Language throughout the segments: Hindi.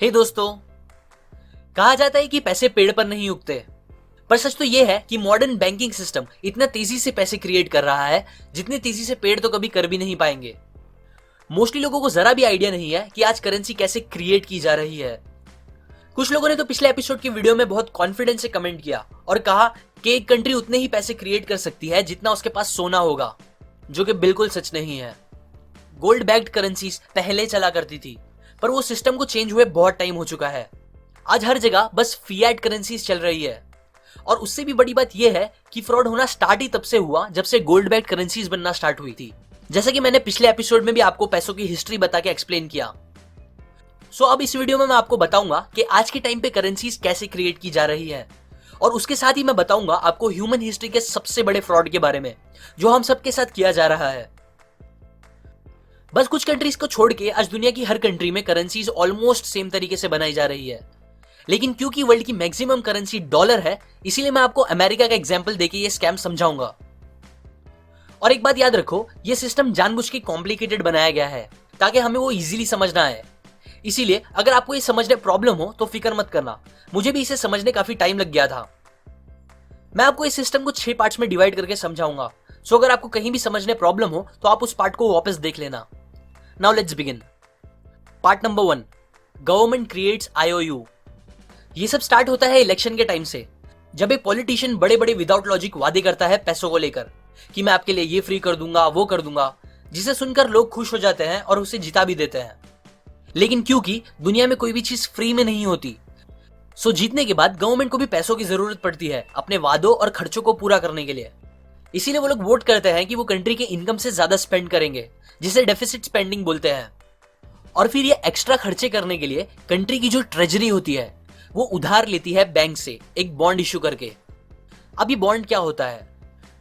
हे दोस्तों, कहा जाता है कि पैसे पेड़ पर नहीं उगते, पर सच तो यह है कि मॉडर्न बैंकिंग सिस्टम इतना तेजी से पैसे क्रिएट कर रहा है जितनी तेजी से पेड़ तो कभी कर भी नहीं पाएंगे। मोस्टली लोगों को जरा भी आइडिया नहीं है कि आज करेंसी कैसे क्रिएट की जा रही है। कुछ लोगों ने तो पिछले एपिसोड की वीडियो में बहुत कॉन्फिडेंस से कमेंट किया और कहा कि एक कंट्री उतने ही पैसे क्रिएट कर सकती है जितना उसके पास सोना होगा, जो कि बिल्कुल सच नहीं है। गोल्ड बैक्ड करेंसीज पहले चला करती थी, पर वो सिस्टम को चेंज हुए बहुत टाइम हो चुका है। आज हर जगह बस फिएट करेंसीज चल रही है, और उससे भी बड़ी बात यह है कि फ्रॉड होना स्टार्ट ही तब से हुआ जब से गोल्ड बैक्ड करेंसीज बनना स्टार्ट हुई थी। जैसा कि मैंने पिछले एपिसोड में भी आपको पैसों की हिस्ट्री बता के एक्सप्लेन किया। सो अब इस वीडियो में मैं आपको बताऊंगा कि आज के टाइम पे करेंसीज कैसे क्रिएट की जा रही है, और उसके साथ ही मैं बताऊंगा आपको ह्यूमन हिस्ट्री के सबसे बड़े फ्रॉड के बारे में जो हम सबके साथ किया जा रहा है। बस कुछ कंट्रीज को छोड़ के आज दुनिया की हर कंट्री में करेंसीज ऑलमोस्ट सेम तरीके से बनाई जा रही है, लेकिन क्योंकि वर्ल्ड की मैक्सिमम करेंसी डॉलर है, इसीलिए मैं आपको अमेरिका का एग्जांपल देके ये स्कैम समझाऊंगा। और एक बात याद रखो, ये सिस्टम जानबूझ के कॉम्प्लिकेटेड बनाया गया है ताकि हमें वो इजीली समझना आए। इसीलिए अगर आपको ये समझने प्रॉब्लम हो तो फिक्र मत करना, मुझे भी इसे समझने काफी टाइम लग गया था। मैं आपको इस सिस्टम को 6 पार्ट्स में डिवाइड करके समझाऊंगा। सो अगर आपको कहीं भी समझने प्रॉब्लम हो तो आप उस पार्ट को वापस देख लेना। Now let's begin. Part number 1, government creates IOU। ये सब स्टार्ट होता है इलेक्शन के टाइम से, जब एक पॉलिटिशियन बड़े बड़े विदाउट लॉजिक वादे करता है पैसों को लेकर कि मैं आपके लिए ये फ्री कर दूंगा, वो कर दूंगा, जिसे सुनकर लोग खुश हो जाते हैं और उसे जिता भी देते हैं। लेकिन क्योंकि दुनिया में कोई भी चीज फ्री में नहीं होती, सो जीतने के बाद गवर्नमेंट को भी पैसों की जरूरत पड़ती है अपने वादों और खर्चों को पूरा करने के लिए। इसीलिए वो लोग वोट करते हैं कि वो कंट्री के इनकम से ज्यादा स्पेंड करेंगे, जिसे डेफिसिट स्पेंडिंग बोलते हैं। और फिर ये एक्स्ट्रा खर्चे करने के लिए कंट्री की जो ट्रेजरी होती है वो उधार लेती है बैंक से एक बॉन्ड इशू करके। अब ये बॉन्ड क्या होता है?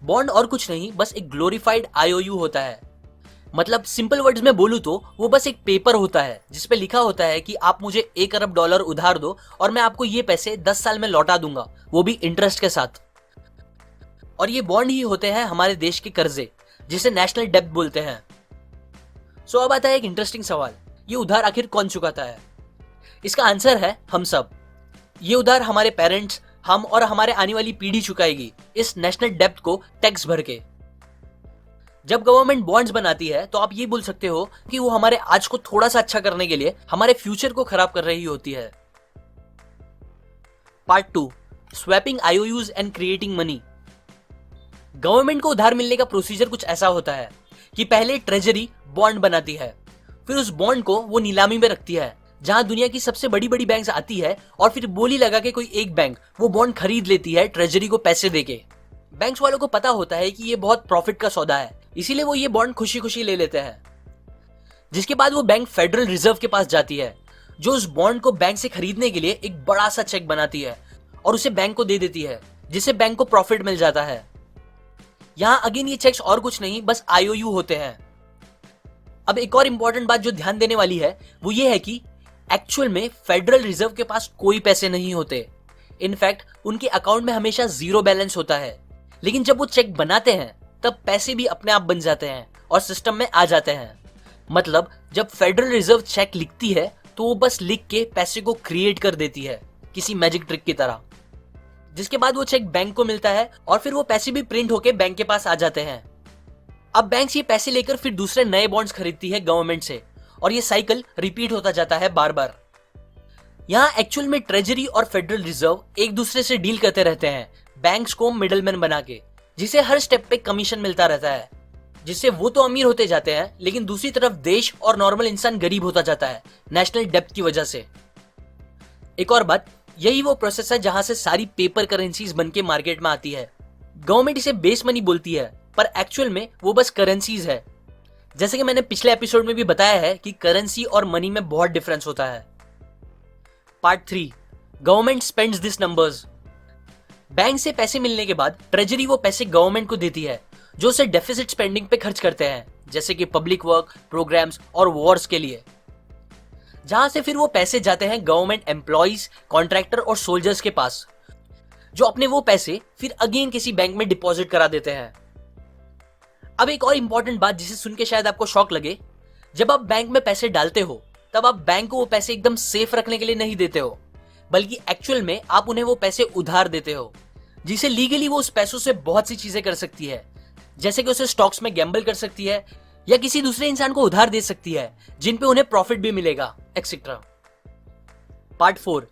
बॉन्ड और कुछ नहीं, बस एक ग्लोरीफाइड IOU होता है। मतलब सिंपल वर्ड्स में बोलूं तो वो बस एक पेपर होता है जिसपे लिखा होता है कि आप मुझे $1 अरब उधार दो और मैं आपको ये पैसे 10 साल में लौटा दूंगा, वो भी इंटरेस्ट के साथ। और ये बॉन्ड ही होते हैं हमारे देश के कर्जे, जिसे नेशनल डेब्ट बोलते हैं। सो अब आता है एक इंटरेस्टिंग सवाल, ये उधार आखिर कौन चुकाता है? इसका आंसर है हम सब। ये उधार हमारे पेरेंट्स, हम और हमारे आने वाली पीढ़ी चुकाएगी इस नेशनल डेब्ट को टैक्स भर के। जब गवर्नमेंट बॉन्ड्स बनाती है तो आप ये बोल सकते हो कि वो हमारे आज को थोड़ा सा अच्छा करने के लिए हमारे फ्यूचर को खराब कर रही होती है। Part 2, swapping IOUs and creating money. Government को उधार मिलने का प्रोसीजर कुछ ऐसा होता है कि पहले ट्रेजरी बॉन्ड बनाती है, फिर उस बॉन्ड को वो नीलामी में रखती है जहां दुनिया की सबसे बड़ी बड़ी बैंक्स आती है, और फिर बोली लगा के कोई एक बैंक वो बॉन्ड खरीद लेती है ट्रेजरी को पैसे देके। बैंक्स वालों को पता होता है कि ये बहुत प्रॉफिट का सौदा है, इसीलिए वो ये बॉन्ड खुशी खुशी ले लेते हैं। जिसके बाद वो बैंक फेडरल रिजर्व के पास जाती है, जो उस बॉन्ड को बैंक से खरीदने के लिए एक बड़ा सा चेक बनाती है और उसे बैंक को दे देती है, जिससे बैंक को प्रॉफिट मिल जाता है। यहां अगेन ये चेक्स और कुछ नहीं, बस IOU होते हैं। अब एक और इंपॉर्टेंट बात जो ध्यान देने वाली है वो ये है कि एक्चुअल में फेडरल रिजर्व के पास कोई पैसे नहीं होते। इनफैक्ट उनके अकाउंट में हमेशा जीरो बैलेंस होता है। लेकिन जब वो चेक बनाते हैं तब पैसे भी अपने आप बन जाते हैं और सिस्टम में आ जाते हैं। मतलब जब फेडरल रिजर्व चेक लिखती है तो वो बस लिख के पैसे को क्रिएट कर देती है किसी मैजिक ट्रिक की तरह, जिसके बाद वो चेक बैंक को मिलता है और फिर वो पैसे भी प्रिंट होके बैंक के पास आ जाते हैं। अब बैंक ये पैसे लेकर फिर दूसरे नए बॉन्ड्स खरीदती है गवर्नमेंट से, और ये साइकिल रिपीट होता जाता है बार बार। यहाँ एक्चुअल में ट्रेजरी और फेडरल रिजर्व एक दूसरे से डील करते रहते हैं, बैंक्स को मिडलमैन बना के, जिसे हर स्टेप पे कमीशन मिलता रहता है, जिससे वो तो अमीर होते जाते हैं लेकिन दूसरी तरफ देश और नॉर्मल इंसान गरीब होता जाता है नेशनल डेब्ट की वजह से। एक और बात, यही वो प्रोसेस है जहां से सारी पेपर करेंसीज बन के मार्केट में आती है। गवर्नमेंट इसे बेस मनी बोलती है, पर एक्चुअल में वो बस करेंसीज है। जैसे कि मैंने पिछले एपिसोड में भी बताया है कि करेंसी और मनी में बहुत डिफरेंस होता है। Part 3, government spends this numbers. Bank से पैसे मिलने के बाद ट्रेजरी वो पैसे गवर्नमेंट को देती है, जो उसे डेफिसिट स्पेंडिंग पे खर्च करते हैं, जैसे कि पब्लिक वर्क, प्रोग्राम्स और वॉर्स के लिए। जहां से फिर वो पैसे जाते हैं गवर्नमेंट एम्प्लॉइज, कॉन्ट्रैक्टर और सोल्जर्स के पास, जो अपने वो पैसे फिर अगेन किसी बैंक में डिपॉजिट करा देते हैं। अब एक और इंपॉर्टेंट बात जिसे सुन के शायद आपको शॉक लगे, जब आप बैंक में पैसे डालते हो तब आप बैंक को वो पैसे एकदम सेफ रखने के लिए नहीं देते हो, बल्कि एक्चुअल में आप उन्हें वो पैसे उधार देते हो, जिसे लीगली वो उस पैसों से बहुत सी चीजें कर सकती है, जैसे कि उसे स्टॉक्स में गैम्बल कर सकती है या किसी दूसरे इंसान को उधार दे सकती है जिन पे उन्हें प्रॉफिट भी मिलेगा, etcetera. Part 4,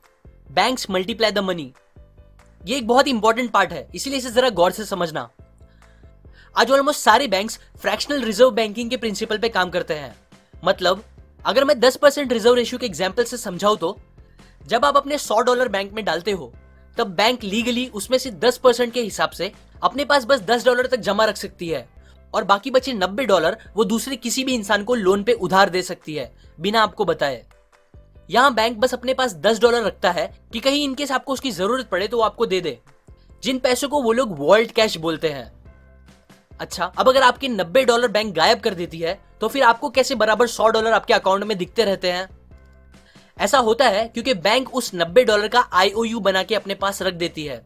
banks multiply the money. ये एक बहुत इंपॉर्टेंट पार्ट है, इसीलिए इसे जरा गौर से समझना। आज ऑलमोस्ट सारे बैंक्स फ्रैक्शनल रिजर्व बैंकिंग के प्रिंसिपल पे काम करते हैं। मतलब अगर मैं 10% रिजर्व रेशियो के एग्जांपल से समझाऊं तो जब आप अपने $100 बैंक में डालते हो तब बैंक लीगली उसमें से 10% के हिसाब से अपने पास बस $10 तक जमा रख सकती है और बाकी बचे $90 वो दूसरे किसी भी इंसान को लोन पे उधार दे सकती है बिना आपको बताए। यहां बैंक बस अपने पास $10 रखता है कि कहीं इनकेस आपको उसकी जरूरत पड़े तो वो आपको दे दे, जिन पैसों को वो लोग वॉल्ट कैश बोलते हैं। अच्छा, अब अगर आपके $90 बैंक गायब कर देती है तो फिर आपको कैसे बराबर $100 आपके अकाउंट में दिखते रहते हैं? ऐसा होता है क्योंकि बैंक उस $90 का IOU बना के अपने पास रख देती है,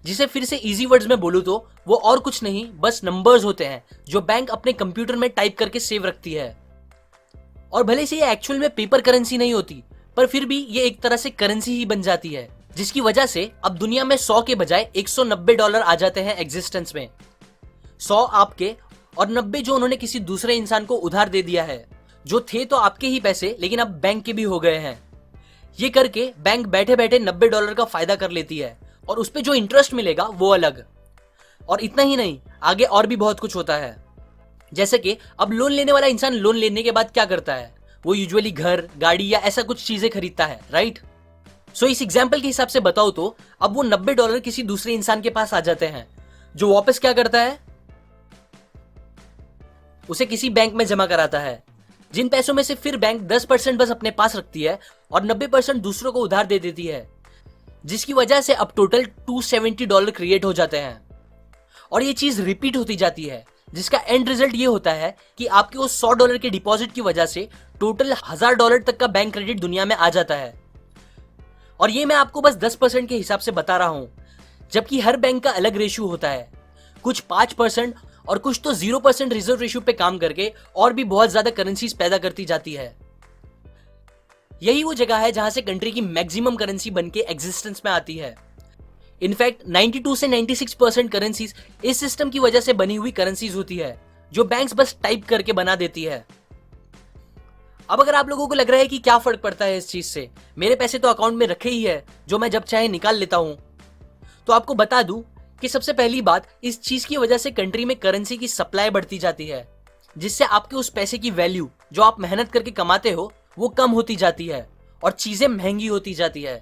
जिसे फिर से इजी वर्ड्स में बोलूं तो वो और कुछ नहीं बस नंबर्स होते हैं जो बैंक अपने कंप्यूटर में टाइप करके सेव रखती है। और भले से ये एक्चुअल में पेपर करेंसी नहीं होती, पर फिर भी ये एक तरह से करेंसी ही बन जाती है, जिसकी वजह से अब दुनिया में 100 के बजाय $190 आ जाते हैं एग्जिस्टेंस में। 100 आपके और 90 जो उन्होंने किसी दूसरे इंसान को उधार दे दिया है, जो थे तो आपके ही पैसे लेकिन अब बैंक के भी हो गए हैं। ये करके बैंक बैठे बैठे $90 का फायदा कर लेती है और उस पे जो इंटरेस्ट मिलेगा वो अलग। और इतना ही नहीं, आगे और भी बहुत कुछ होता है। जैसे कि अब लोन लेने वाला इंसान लोन लेने के बाद क्या करता है, वो यूजुअली घर, गाड़ी या ऐसा कुछ चीजें खरीदता है, राइट? सो इस एग्जाम्पल के हिसाब से बताओ तो अब वो $90 किसी दूसरे इंसान के पास आ जाते हैं, जो वापस क्या करता है, उसे किसी बैंक में जमा कराता है, जिन पैसों में से फिर बैंक 10% बस अपने पास रखती है और 90% दूसरों को उधार दे देती है, जिसकी वजह से अब टोटल $270 क्रिएट हो जाते हैं। और ये चीज रिपीट होती जाती है, जिसका एंड रिजल्ट ये होता है कि आपके उस $100 के डिपॉजिट की वजह से टोटल $1000 तक का बैंक क्रेडिट दुनिया में आ जाता है। और ये मैं आपको बस 10% के हिसाब से बता रहा हूं, जबकि हर बैंक का अलग रेशियो होता है। कुछ 5% और कुछ तो 0% रिजर्व रेशियो पे काम करके और भी बहुत ज्यादा करेंसीज पैदा करती जाती है। यही वो जगह है जहां से कंट्री की मैक्सिमम करेंसी बनके एग्जिस्टेंस में आती है। इनफैक्ट 92 से 96% करेंसीज इस सिस्टम की वजह से बनी हुई करेंसीज होती है, जो बैंक्स बस टाइप करके बना देती है। अब अगर आप लोगों को लग रहा है कि क्या फर्क पड़ता है इस चीज से, मेरे पैसे तो अकाउंट में रखे ही है जो मैं जब चाहे निकाल लेता हूं, तो आपको बता दूं कि सबसे पहली बात, इस चीज की वजह से कंट्री में करेंसी की सप्लाई बढ़ती जाती है, जिससे आपके उस पैसे की वैल्यू जो आप मेहनत करके कमाते हो वो कम होती जाती है और चीजें महंगी होती जाती है,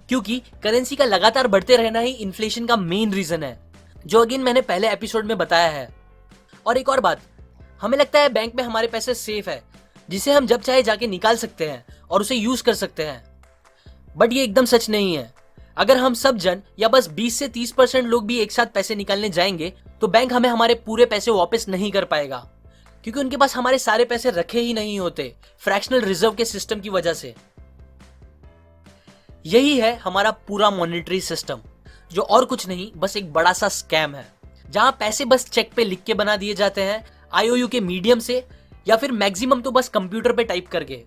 क्योंकि करेंसी का लगातार बढ़ते रहना ही इन्फ्लेशन का मेन रीजन है, जो अगेन मैंने पहले एपिसोड में बताया है। और एक और बात, हमें लगता है बैंक में हमारे पैसे सेफ है, जिसे हम जब चाहे जाके निकाल सकते हैं और उसे यूज कर सकते हैं, बट ये एकदम सच नहीं है। अगर हम सब जन या बस 20 से 30% लोग भी एक साथ पैसे निकालने जाएंगे तो बैंक हमें हमारे पूरे पैसे वापस नहीं कर पाएगा, क्योंकि उनके पास हमारे सारे पैसे रखे ही नहीं होते फ्रैक्शनल रिजर्व के सिस्टम की वजह से। यही है हमारा पूरा मॉनेटरी सिस्टम, जो और कुछ नहीं बस एक बड़ा सा स्कैम है, जहां पैसे बस चेक पे लिख के बना दिए जाते हैं IOU के मीडियम से, या फिर मैक्सिमम तो बस कंप्यूटर पे टाइप करके।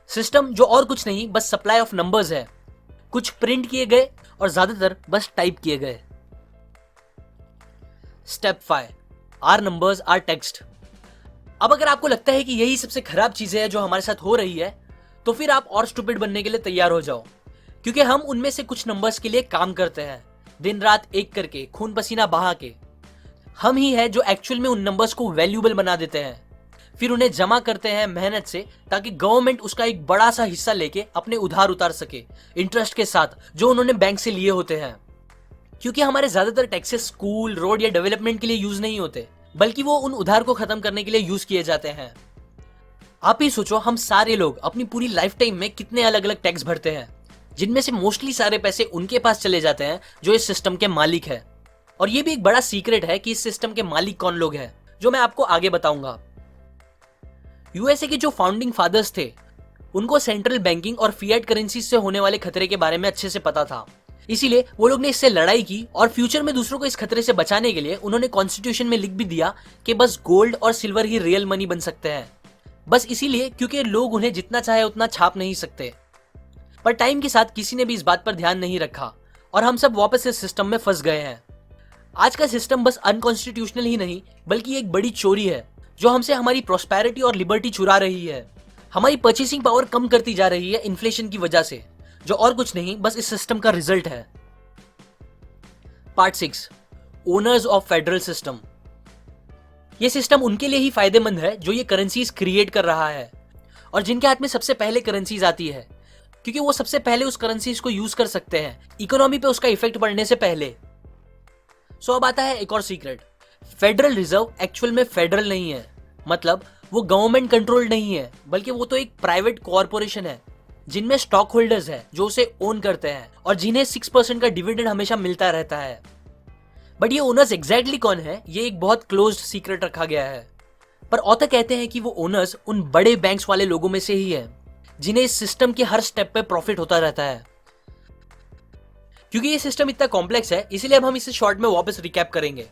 सिस्टम जो और कुछ नहीं बस सप्लाई ऑफ नंबर्स है, कुछ प्रिंट किए गए और ज्यादातर बस टाइप किए गए। Step 5, or numbers or text. अब अगर आपको लगता है कि यही सबसे खराब चीजें हैं जो हमारे साथ हो रही है, तो फिर आप और स्टूपिड बनने के लिए तैयार हो जाओ, क्योंकि हम उनमें से कुछ नंबर्स के लिए काम करते हैं, दिन रात एक करके, खून पसीना बहा के। हम ही है जो एक्चुअल में उन नंबर्स को वैल्यूएबल बना देते हैं, फिर उन्हें जमा करते हैं मेहनत से, ताकि गवर्नमेंट उसका एक बड़ा सा हिस्सा लेके अपने उधार उतार सके इंटरेस्ट के साथ, जो उन्होंने बैंक से लिए होते हैं। क्योंकि हमारे ज्यादातर टैक्सेस स्कूल, रोड या डेवलपमेंट के लिए यूज नहीं होते, बल्कि वो उन उधार को खत्म करने के लिए यूज किए जाते हैं। आप ही सोचो, हम सारे लोग अपनी पूरी लाइफ टाइम में कितने अलग अलग टैक्स भरते हैं, जिनमें से मोस्टली सारे पैसे उनके पास चले जाते हैं जो इस सिस्टम के मालिक है। और ये भी एक बड़ा सीक्रेट है कि इस सिस्टम के मालिक कौन लोग हैं, जो मैं आपको आगे बताऊंगा। यूएसए के जो फाउंडिंग फादर्स थे, उनको सेंट्रल बैंकिंग और फिएट करेंसी से होने वाले खतरे के बारे में अच्छे से पता था, इसीलिए वो लोग ने इससे लड़ाई की और फ्यूचर में दूसरों को इस खतरे से बचाने के लिए उन्होंने कॉन्स्टिट्यूशन में लिख भी दिया कि बस गोल्ड और सिल्वर ही रियल मनी बन सकते हैं, बस इसीलिए क्योंकि लोग उन्हें जितना चाहे उतना छाप नहीं सकते। पर टाइम के साथ किसी ने भी इस बात पर ध्यान नहीं रखा और हम सब वापस इस सिस्टम में फंस गए हैं। आज का सिस्टम बस अनकॉन्स्टिट्यूशनल ही नहीं बल्कि एक बड़ी चोरी है जो हमसे हमारी प्रॉस्पेरिटी और लिबर्टी चुरा रही है। हमारी परचेसिंग पावर कम करती जा रही है इन्फ्लेशन की वजह से, जो और कुछ नहीं बस इस सिस्टम का रिजल्ट है। Part 6, owners of federal system. यह सिस्टम उनके लिए ही फायदेमंद है जो ये करेंसीज क्रिएट कर रहा है और जिनके हाथ में सबसे पहले करेंसीज आती है, क्योंकि वो सबसे पहले उस करेंसीज को यूज कर सकते हैं इकोनॉमी पे उसका इफेक्ट पड़ने से पहले। सो अब आता है एक और सीक्रेट। फेडरल रिजर्व एक्चुअल में फेडरल नहीं है, मतलब वो गवर्नमेंट कंट्रोल्ड नहीं है, बल्कि वो तो एक प्राइवेट कॉर्पोरेशन है जिनमें स्टॉक होल्डर्स है जो उसे ओन करते हैं और जिन्हें 6% का डिविडेंड हमेशा मिलता रहता है। बट ये ओनर्स एग्जैक्टली कौन है, ये एक बहुत क्लोज्ड सीक्रेट रखा गया है। पर ऑथर कहते हैं कि वो ओनर्स उन बड़े बैंक्स वाले लोगों में से ही है जिन्हें इस सिस्टम के हर स्टेप पे प्रॉफिट होता रहता है। क्योंकि ये सिस्टम इतना कॉम्प्लेक्स है इसीलिए अब हम इसे शॉर्ट में वापस रिकैप करेंगे।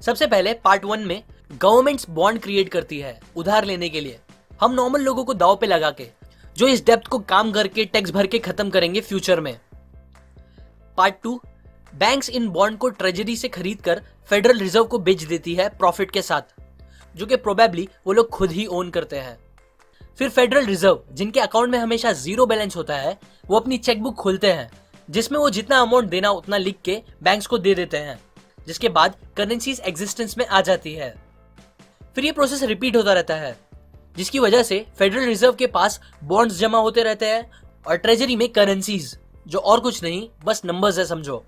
सबसे पहले पार्ट 1 में गवर्नमेंट्स बॉन्ड क्रिएट करती है उधार लेने के लिए, हम नॉर्मल लोगों को दाव पे लगा के, जो इस डेब्ट को काम करके टैक्स भर के खत्म करेंगे फ्यूचर में। पार्ट 2, बैंक्स इन बॉन्ड को ट्रेजरी से खरीद कर फेडरल रिजर्व को बेच देती है प्रॉफिट के साथ, जो कि प्रोबेबली वो लोग खुद ही ओन करते हैं। फिर फेडरल रिजर्व, जिनके अकाउंट में हमेशा जीरो बैलेंस होता है, वो अपनी चेकबुक खोलते हैं जिसमें वो जितना अमाउंट देना उतना लिख के बैंक्स को दे देते हैं, जिसके बाद करेंसीज एग्जिस्टेंस में आ जाती है। फिर ये प्रोसेस रिपीट होता रहता है, जिसकी वजह से फेडरल रिजर्व के पास बॉन्ड्स जमा होते रहते हैं और ट्रेजरी में करेंसीज, जो और कुछ नहीं बस नंबर्स है समझो।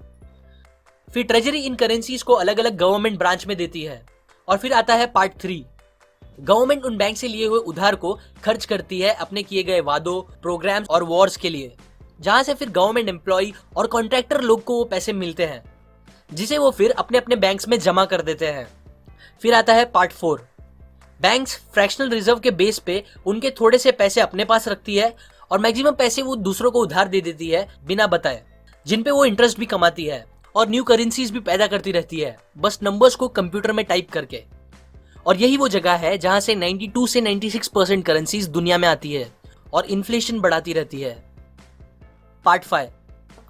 फिर ट्रेजरी इन करेंसीज को अलग अलग गवर्नमेंट ब्रांच में देती है। और फिर आता है पार्ट 3, गवर्नमेंट उन बैंक से लिए हुए उधार को खर्च करती है अपने किए गए वादों, प्रोग्राम्स और वॉर्स के लिए, जहां से फिर गवर्नमेंट एम्प्लॉय और कॉन्ट्रैक्टर लोग को वो पैसे मिलते हैं, जिसे वो फिर अपने अपने बैंक्स में जमा कर देते हैं। फिर आता है पार्ट 4, बैंक्स फ्रैक्शनल रिजर्व के बेस पे उनके थोड़े से पैसे अपने पास रखती है और मैक्सिमम पैसे वो दूसरों को उधार दे देती है बिना बताए, जिन पे वो इंटरेस्ट भी कमाती है और न्यू करेंसीज भी पैदा करती रहती है बस नंबर्स को कंप्यूटर में टाइप करके। और यही वो जगह है जहां से 92 से 96% करेंसीज दुनिया में आती है और इन्फ्लेशन बढ़ाती रहती है। पार्ट 5,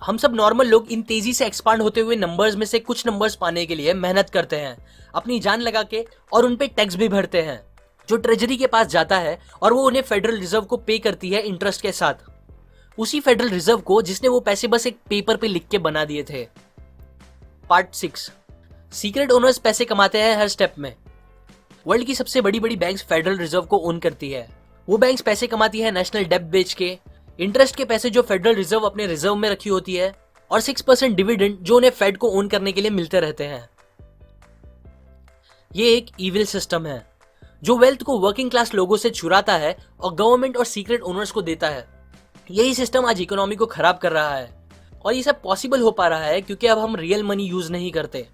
हम सब नॉर्मल लोग इन तेजी से एक्सपांड होते हुए नंबर्स में से कुछ नंबर्स पाने के लिए मेहनत करते हैं, अपनी जान लगा के, और उन पे टैक्स भी भरते हैं जो ट्रेजरी के पास जाता है और वो उन्हें फेडरल रिजर्व को पे करती है इंटरेस्ट के साथ, उसी फेडरल रिजर्व को जिसने वो पैसे बस एक पेपर पे लिख के बना दिए थे। पार्ट 6, सीक्रेट ओनर्स पैसे कमाते हैं हर स्टेप में। वर्ल्ड की सबसे बड़ी बड़ी बैंक्स फेडरल रिजर्व को ओन करती है। वो बैंक्स पैसे कमाती है नेशनल डेब्ट बेच के, इंटरेस्ट के पैसे जो फेडरल रिजर्व अपने रिजर्व में रखी होती है, और 6% डिविडेंड जो उन्हें फेड को ओन करने के लिए मिलते रहते हैं। ये एक इविल सिस्टम है जो वेल्थ को वर्किंग क्लास लोगों से चुराता है और गवर्नमेंट और सीक्रेट ओनर्स को देता है। यही सिस्टम आज इकोनॉमी को खराब कर रहा है और ये सब पॉसिबल हो पा रहा है क्योंकि अब हम रियल मनी यूज नहीं करते।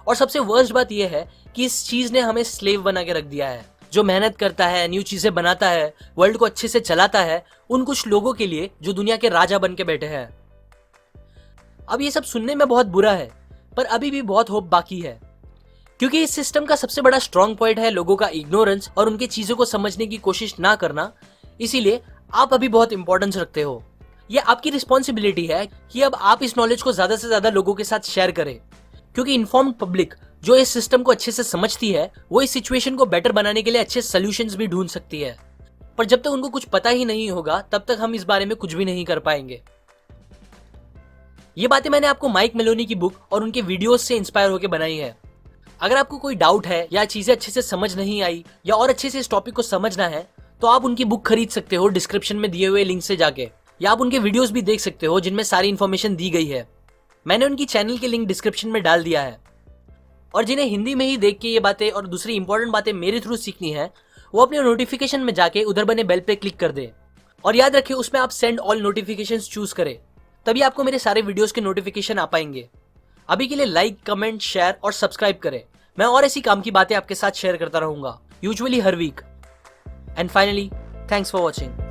और सबसे वर्स्ट बात यह है कि इस चीज ने हमें स्लेव बना के रख दिया है, जो मेहनत करता है, न्यू चीजें बनाता है, वर्ल्ड को अच्छे से चलाता है, उन कुछ लोगों के लिए जो दुनिया के राजा बन के बैठे हैं। अब ये सब सुनने में बहुत बुरा है, पर अभी भी बहुत होप बाकी है, क्योंकि इस सिस्टम का सबसे बड़ा स्ट्रॉन्ग पॉइंट है लोगों का इग्नोरेंस और उनकी चीजों को समझने की कोशिश ना करना। इसीलिए आप अभी बहुत इंपॉर्टेंस रखते हो। यह आपकी रिस्पॉन्सिबिलिटी है कि अब आप इस नॉलेज को ज्यादा से ज्यादा लोगों के साथ शेयर करें, क्योंकि इन्फॉर्म्ड पब्लिक जो इस सिस्टम को अच्छे से समझती है वो इस सिचुएशन को बेटर बनाने के लिए अच्छे सॉल्यूशंस भी ढूंढ सकती है। पर जब तक उनको कुछ पता ही नहीं होगा तब तक हम इस बारे में कुछ भी नहीं कर पाएंगे। ये बातें मैंने आपको माइक मेलोनी की बुक और उनके वीडियोस से इंस्पायर होकर बनाई है। अगर आपको कोई डाउट है या चीजें अच्छे से समझ नहीं आई या और अच्छे से इस टॉपिक को समझना है तो आप उनकी बुक खरीद सकते हो डिस्क्रिप्शन में दिए हुए लिंक से जाके, या आप उनके वीडियोस भी देख सकते हो जिनमें सारी इन्फॉर्मेशन दी गई है। मैंने उनकी चैनल के लिंक डिस्क्रिप्शन में डाल दिया है। और जिन्हें हिंदी में ही देख के ये बातें और दूसरी इंपॉर्टेंट बातें मेरे थ्रू सीखनी है वो अपने नोटिफिकेशन में जाके उधर बने बेल पे क्लिक कर दे, और याद रखें उसमें आप सेंड ऑल नोटिफिकेशंस चूज करें, तभी आपको मेरे सारे वीडियोस के नोटिफिकेशन आ पाएंगे। अभी के लिए लाइक, कमेंट, शेयर और सब्सक्राइब करें। मैं और ऐसी काम की बातें आपके साथ शेयर करता रहूंगा, यूजुअली हर week. And finally, thanks for watching.